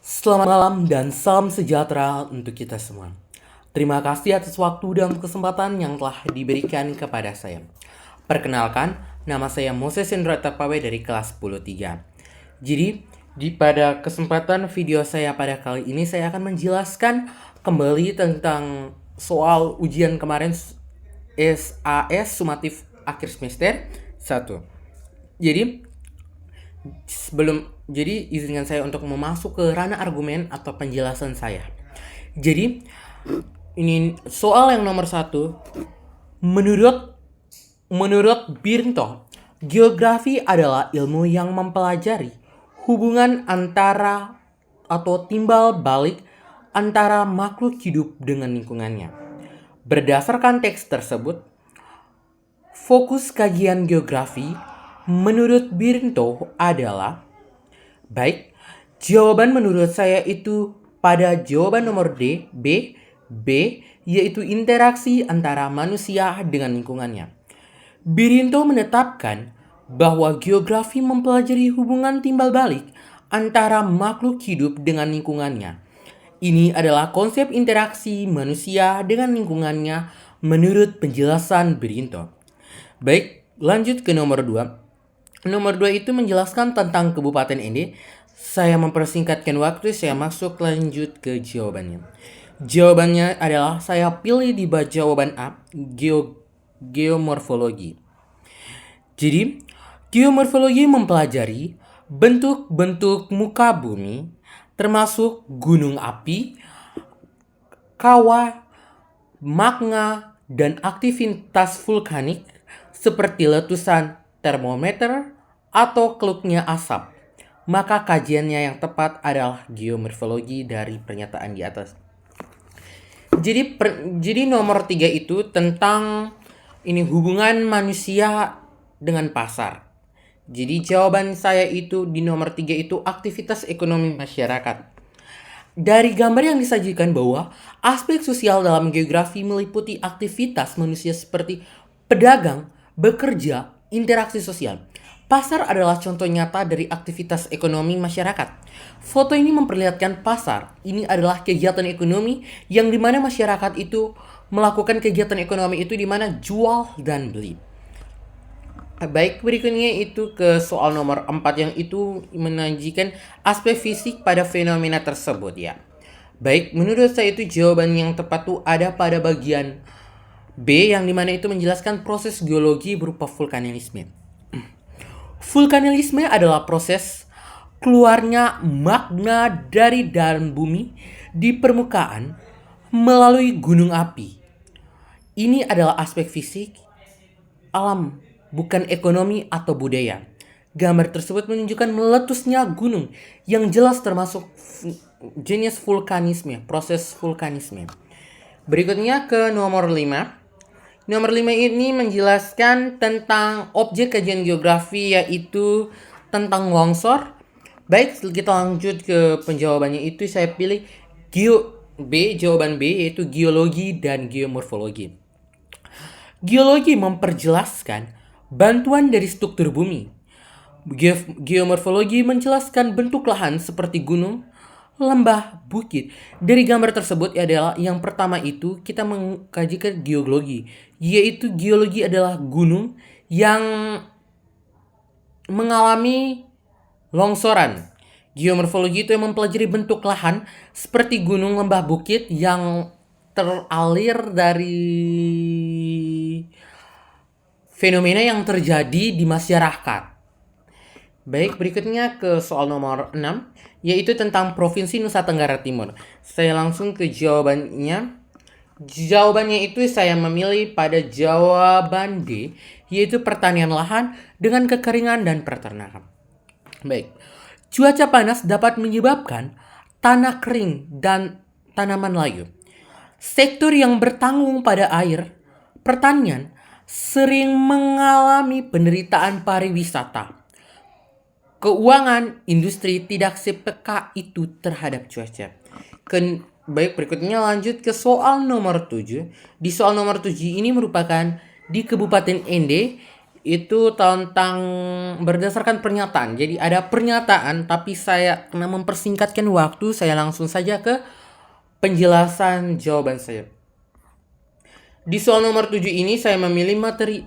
Selamat malam dan salam sejahtera untuk kita semua. Terima kasih atas waktu dan kesempatan yang telah diberikan kepada saya. Perkenalkan, nama saya Moses Hendra Tapawe dari kelas 10-3. Jadi, pada kesempatan video saya pada kali ini saya akan menjelaskan kembali tentang soal ujian kemarin SAS sumatif akhir semester 1. Jadi, izinkan saya untuk memasuk ke ranah argumen atau penjelasan saya. Jadi ini soal yang nomor 1. Menurut Birnto, geografi adalah ilmu yang mempelajari hubungan antara atau timbal balik antara makhluk hidup dengan lingkungannya. Berdasarkan teks tersebut, fokus kajian geografi menurut Birnto adalah baik, jawaban menurut saya itu pada jawaban nomor D, B, yaitu interaksi antara manusia dengan lingkungannya. Birnto menetapkan bahwa geografi mempelajari hubungan timbal balik antara makhluk hidup dengan lingkungannya. Ini adalah konsep interaksi manusia dengan lingkungannya menurut penjelasan Birnto. Baik, lanjut ke nomor 2. Nomor 2 itu menjelaskan tentang Kabupaten ND. Saya mempersingkatkan waktu, saya lanjut ke jawabannya. Jawabannya adalah saya pilih di jawaban A, geomorfologi. Jadi, geomorfologi mempelajari bentuk-bentuk muka bumi, termasuk gunung api, kawah, magma, dan aktivitas vulkanik seperti letusan termometer atau keluknya asap. Maka kajiannya yang tepat adalah geomorfologi dari pernyataan di atas. Jadi nomor 3 itu tentang ini hubungan manusia dengan pasar. Jadi jawaban saya itu di nomor 3 itu aktivitas ekonomi masyarakat. Dari gambar yang disajikan bahwa aspek sosial dalam geografi meliputi aktivitas manusia seperti pedagang, bekerja, interaksi sosial. Pasar adalah contoh nyata dari aktivitas ekonomi masyarakat. Foto ini memperlihatkan pasar. Ini adalah kegiatan ekonomi yang dimana masyarakat itu melakukan kegiatan ekonomi itu dimana jual dan beli. Baik, berikutnya itu ke soal nomor 4 yang itu menanjikan aspek fisik pada fenomena tersebut ya. Baik, menurut saya itu jawaban yang tepat tuh ada pada bagian B yang dimana itu menjelaskan proses geologi berupa vulkanisme. Vulkanisme adalah proses keluarnya magma dari dalam bumi di permukaan melalui gunung api. Ini adalah aspek fisik alam, bukan ekonomi atau budaya. Gambar tersebut menunjukkan meletusnya gunung yang jelas termasuk jenis vulkanisme, proses vulkanisme. Berikutnya ke nomor 5. Nomor 5 ini menjelaskan tentang objek kajian geografi yaitu tentang longsor. Baik, kita lanjut ke penjawabannya itu saya pilih jawaban B yaitu geologi dan geomorfologi. Geologi memperjelaskan bantuan dari struktur bumi. Geomorfologi menjelaskan bentuk lahan seperti gunung, lembah, bukit. Dari gambar tersebut adalah yang pertama itu kita mengkaji ke geologi, yaitu geologi adalah gunung yang mengalami longsoran. Geomorfologi itu yang mempelajari bentuk lahan seperti gunung, lembah, bukit yang teralir dari fenomena yang terjadi di masyarakat. Baik, berikutnya ke soal nomor 6, yaitu tentang Provinsi Nusa Tenggara Timur. Saya langsung ke jawabannya. Jawabannya itu saya memilih pada jawaban D, yaitu pertanian lahan dengan kekeringan dan peternakan. Baik, cuaca panas dapat menyebabkan tanah kering dan tanaman layu. Sektor yang bertanggung pada air, pertanian, sering mengalami penderitaan pariwisata. Keuangan industri tidak sepeka itu terhadap cuaca. Baik, berikutnya lanjut ke soal nomor 7. Di soal nomor 7 ini merupakan di Kabupaten ND Itu tentang berdasarkan pernyataan. Jadi ada pernyataan, tapi saya karena mempersingkatkan waktu, saya langsung saja ke penjelasan jawaban saya. Di soal nomor 7 ini saya memilih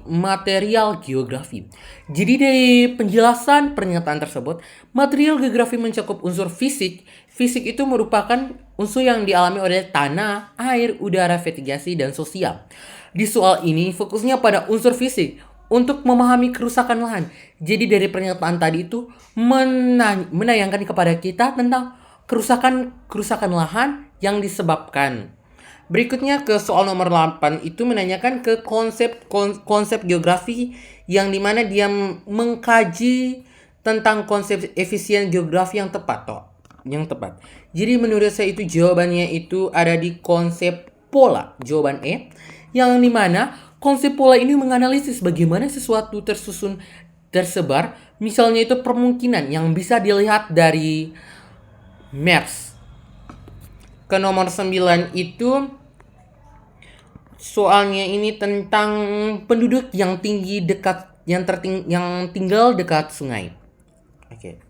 material geografi. Jadi dari penjelasan pernyataan tersebut, material geografi mencakup unsur fisik. Fisik itu merupakan unsur yang dialami oleh tanah, air, udara, vegetasi, dan sosial. Di soal ini fokusnya pada unsur fisik untuk memahami kerusakan lahan. Jadi dari pernyataan tadi itu menayangkan kepada kita tentang kerusakan lahan yang disebabkan. Berikutnya ke soal nomor 8 itu menanyakan ke konsep geografi yang dimana dia mengkaji tentang konsep efisien geografi yang tepat yang tepat. Jadi menurut saya itu jawabannya itu ada di konsep pola, jawaban E, yang dimana konsep pola ini menganalisis bagaimana sesuatu tersusun tersebar, misalnya itu permungkinan yang bisa dilihat dari maps. Ke nomor 9 itu soalnya ini tentang penduduk yang tinggi dekat yang tinggal dekat sungai. Oke.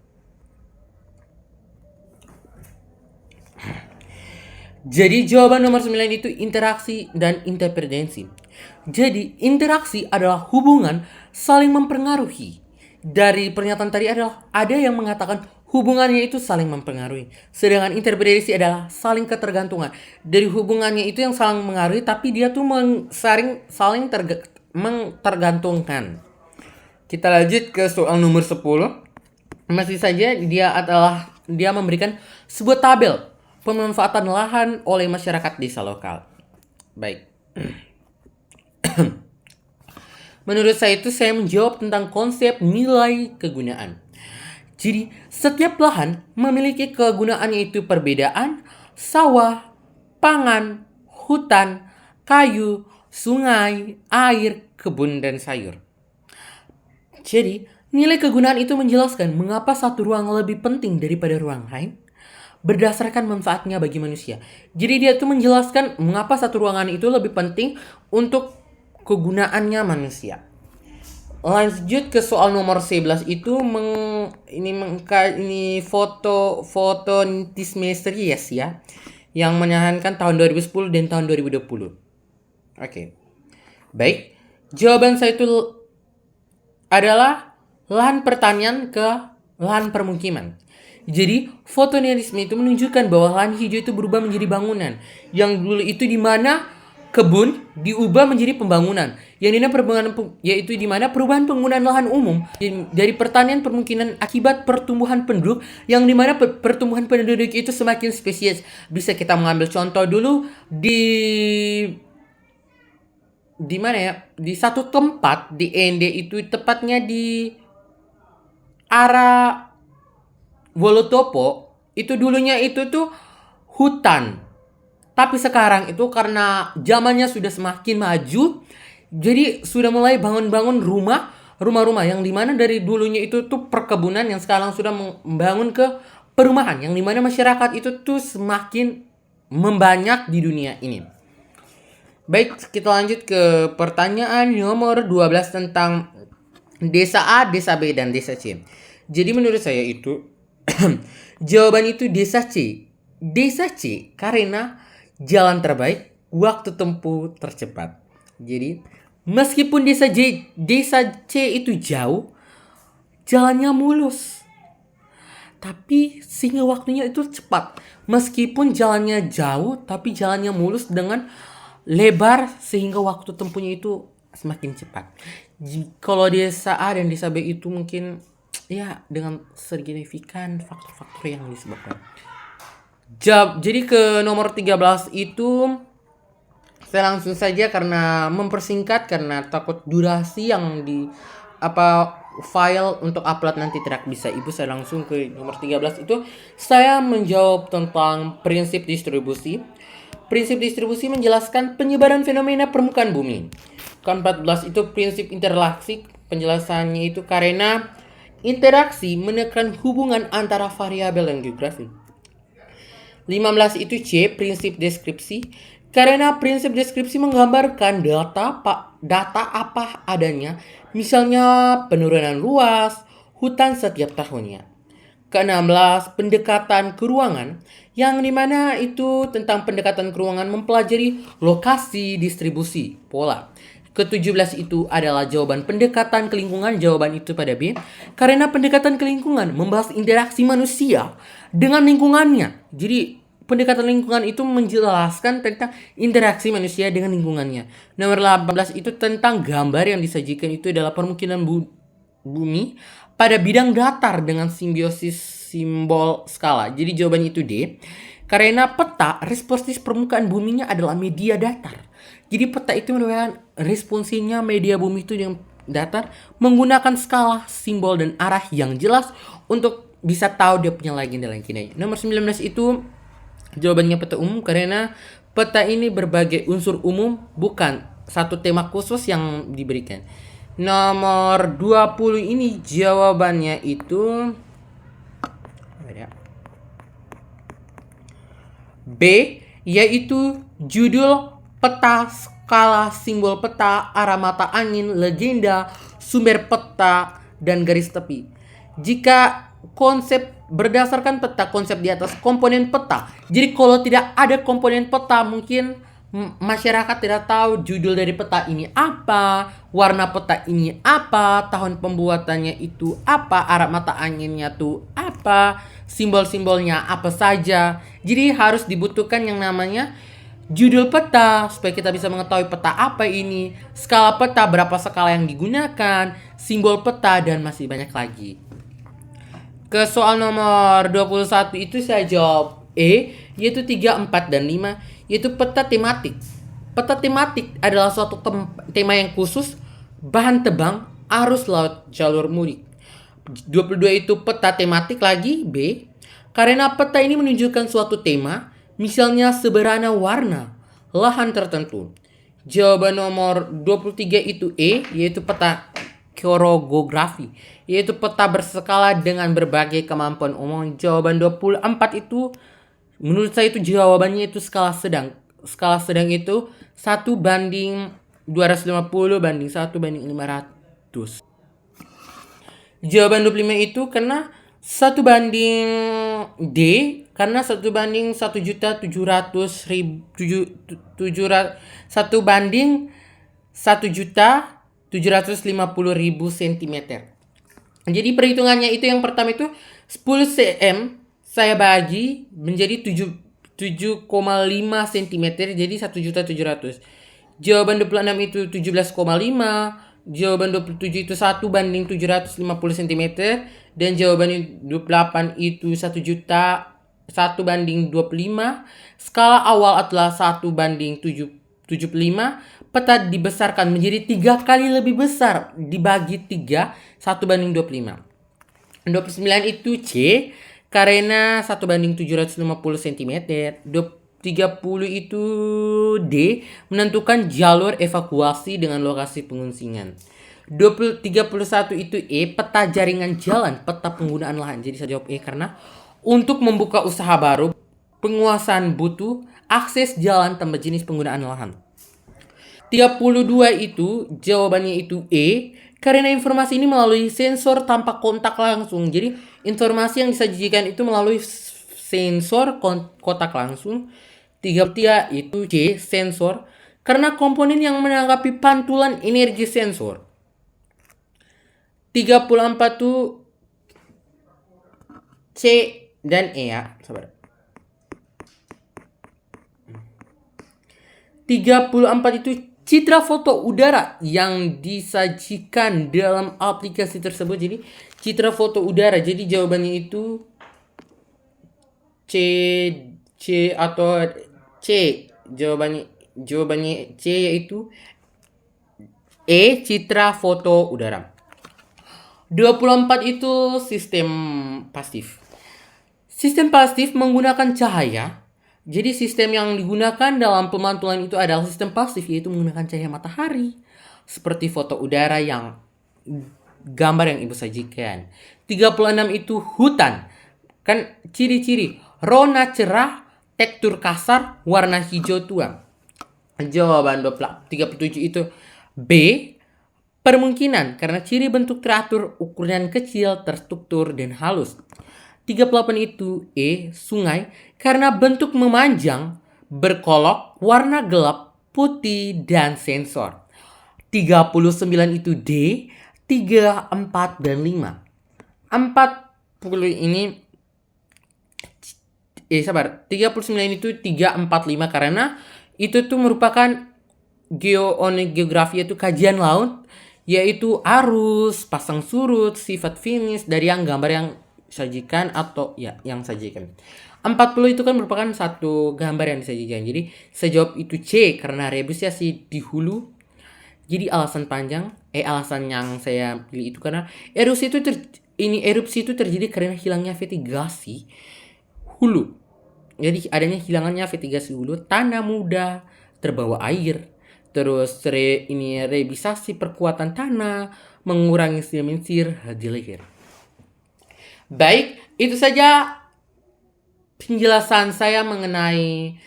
Jadi jawaban nomor 9 itu interaksi dan interdependensi. Jadi interaksi adalah hubungan saling mempengaruhi. Dari pernyataan tadi adalah ada yang mengatakan hubungannya itu saling mempengaruhi. Sedangkan interdependensi adalah saling ketergantungan. Dari hubungannya itu yang saling mengaruhi, tapi dia tuh saling tergantungkan. Kita lanjut ke soal nomor 10. Masih saja dia memberikan sebuah tabel pemanfaatan lahan oleh masyarakat desa lokal. Baik. Menurut saya itu saya menjawab tentang konsep nilai kegunaan. Jadi setiap lahan memiliki kegunaannya itu perbedaan sawah, pangan, hutan, kayu, sungai, air, kebun, dan sayur. Jadi nilai kegunaan itu menjelaskan mengapa satu ruang lebih penting daripada ruang lain berdasarkan manfaatnya bagi manusia. Jadi dia tuh menjelaskan mengapa satu ruangan itu lebih penting untuk kegunaannya manusia. Lanjut ke soal nomor 11 itu ini foto Tismestries ya, yang menyahankan tahun 2010 dan tahun 2020. Oke. Baik. Jawaban saya itu adalah lahan pertanian ke lahan permukiman. Jadi fotonerisme itu menunjukkan bahwa lahan hijau itu berubah menjadi bangunan. Yang dulu itu di mana kebun diubah menjadi pembangunan. Yang yaitu di mana perubahan penggunaan lahan umum dari pertanian permukiman akibat pertumbuhan penduduk, yang di mana pertumbuhan penduduk itu semakin spesies. Bisa kita mengambil contoh dulu di mana ya? Di satu tempat di ND itu tepatnya di arah Wolotopo, itu dulunya itu tuh hutan. Tapi sekarang itu karena zamannya sudah semakin maju, jadi sudah mulai bangun-bangun rumah-rumah yang dimana dari dulunya itu tuh perkebunan, yang sekarang sudah membangun ke perumahan, yang dimana masyarakat itu tuh semakin membanyak di dunia ini. Baik, kita lanjut ke pertanyaan nomor 12 tentang desa A, desa B, dan desa C. Jadi menurut saya itu jawaban itu desa C. Desa C karena jalan terbaik, waktu tempuh tercepat. Jadi meskipun desa C itu jauh, jalannya mulus, tapi sehingga waktunya itu cepat. Meskipun jalannya jauh, tapi jalannya mulus dengan lebar sehingga waktu tempuhnya itu semakin cepat. Kalau desa A dan desa B itu mungkin ya dengan signifikan faktor-faktor yang disebabkan. Jadi ke nomor 13 itu saya langsung saja karena mempersingkat, karena takut durasi yang file untuk upload nanti tidak bisa. Saya langsung ke nomor 13 itu saya menjawab tentang prinsip distribusi. Prinsip distribusi menjelaskan penyebaran fenomena permukaan bumi. Ke-14 itu prinsip interaksi. Penjelasannya itu karena interaksi menekan hubungan antara variabel dan geografi. 15 itu C, prinsip deskripsi. Karena prinsip deskripsi menggambarkan data apa adanya, misalnya penurunan luas hutan setiap tahunnya. Ke-16, pendekatan keruangan, yang dimana itu tentang pendekatan keruangan mempelajari lokasi distribusi pola. Ke-17 itu adalah jawaban pendekatan ke lingkungan, jawaban itu pada B. Karena pendekatan ke lingkungan membahas interaksi manusia dengan lingkungannya. Jadi pendekatan lingkungan itu menjelaskan tentang interaksi manusia dengan lingkungannya. Nomor 18 itu tentang gambar yang disajikan itu adalah permukiman bumi pada bidang datar dengan simbiosis simbol skala. Jadi jawabannya itu D. Karena peta responsif permukaan buminya adalah media datar. Jadi peta itu merupakan responsinya media bumi itu yang datar menggunakan skala, simbol, dan arah yang jelas untuk bisa tahu dia punya legenda dan lain-lain. Nomor 19 itu jawabannya peta umum karena peta ini berbagai unsur umum bukan satu tema khusus yang diberikan. Nomor 20 ini jawabannya itu B, yaitu judul peta, skala, simbol peta, arah mata angin, legenda, sumber peta, dan garis tepi. Jika konsep berdasarkan peta, konsep di atas komponen peta. Jadi kalau tidak ada komponen peta, mungkin masyarakat tidak tahu judul dari peta ini apa, warna peta ini apa, tahun pembuatannya itu apa, arah mata anginnya tuh apa, simbol-simbolnya apa saja. Jadi harus dibutuhkan yang namanya judul peta supaya kita bisa mengetahui peta apa ini, skala peta berapa skala yang digunakan, simbol peta, dan masih banyak lagi. Ke soal nomor 21 itu saya jawab E, yaitu 3, 4, dan 5, yaitu peta tematik. Peta tematik adalah suatu tema yang khusus, bahan tebang, arus laut, jalur mudik. 22 itu peta tematik lagi, B. Karena peta ini menunjukkan suatu tema, misalnya seberana warna, lahan tertentu. Jawaban nomor 23 itu E, yaitu peta korogografi, yaitu peta berskala dengan berbagai kemampuan umum. Jawaban 24 itu menurut saya itu jawabannya itu skala sedang. Skala sedang itu 1:250 banding 1:500. Jawaban 25 itu karena 1:D, karena 1:1.750.000 cm. Jadi perhitungannya itu yang pertama itu 10 cm saya bagi menjadi 7,5 cm, jadi 1.700.000. Jawaban 26 itu 17,5. Jawaban 27 itu 1:750 cm. Dan jawaban 28 itu 1 juta 1:25. Skala awal adalah 1:75. Peta dibesarkan menjadi 3 kali lebih besar dibagi 3, 1:25. 29 itu C, karena 1:750 cm. 30 itu D, menentukan jalur evakuasi dengan lokasi pengungsian. 31 itu E, peta jaringan jalan, peta penggunaan lahan. Jadi saya jawab E karena untuk membuka usaha baru, penguasaan butuh akses jalan tambah jenis penggunaan lahan. 32 itu jawabannya itu E, karena informasi ini melalui sensor tanpa kontak langsung. Jadi informasi yang disajikan itu melalui sensor kontak langsung. 33 itu C, sensor, karena komponen yang menanggapi pantulan energi sensor. 34 itu C dan E ya, sabar. 34 itu citra foto udara yang disajikan dalam aplikasi tersebut. Jadi citra foto udara. Jadi jawabannya itu C atau C. Jawabannya C yaitu E, citra foto udara. 24 itu sistem pasif. Sistem pasif menggunakan cahaya. Jadi sistem yang digunakan dalam pemantulan itu adalah sistem pasif, yaitu menggunakan cahaya matahari. Seperti foto udara yang gambar yang ibu sajikan. 36 itu hutan. Kan ciri-ciri, rona cerah, tekstur kasar, warna hijau tua. Jawaban 37 itu B. Permungkinan karena ciri bentuk teratur, ukuran kecil, terstruktur, dan halus. 38 itu E. Sungai karena bentuk memanjang, berkolok, warna gelap, putih, dan sensor. 39 itu D. 3, 4, dan 5. 40 ini sabar. 39 itu 3, 4, 5 karena itu tuh merupakan geografi itu kajian laut, yaitu arus, pasang surut, sifat finish dari yang gambar yang sajikan atau ya yang sajikan. 40 itu kan merupakan satu gambar yang disajikan. Jadi saya jawab itu C karena rebusasi di hulu. Jadi alasan yang saya pilih itu karena erupsi itu terjadi karena hilangnya vegetasi hulu. Jadi adanya hilangannya vegetasi hulu, tanah mudah terbawa air. Terus rebisasi perkuatan tanah, mengurangi sedimentasi di leher. Baik, itu saja penjelasan saya mengenai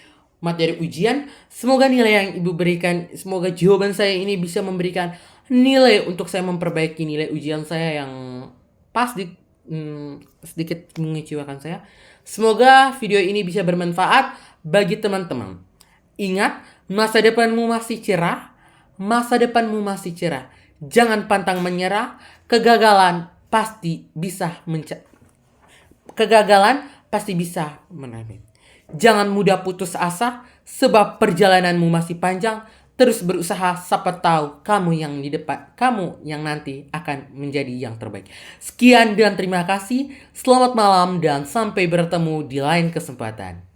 materi ujian. Semoga nilai yang Ibu berikan, semoga jawaban saya ini bisa memberikan nilai untuk saya memperbaiki nilai ujian saya yang pas sedikit mengecewakan saya. Semoga video ini bisa bermanfaat bagi teman-teman. Ingat, masa depanmu masih cerah. Masa depanmu masih cerah. Jangan pantang menyerah. Kegagalan pasti bisa menang. Jangan mudah putus asa, sebab perjalananmu masih panjang. Terus berusaha, siapa tahu kamu yang di depan, kamu yang nanti akan menjadi yang terbaik. Sekian dan terima kasih. Selamat malam dan sampai bertemu di lain kesempatan.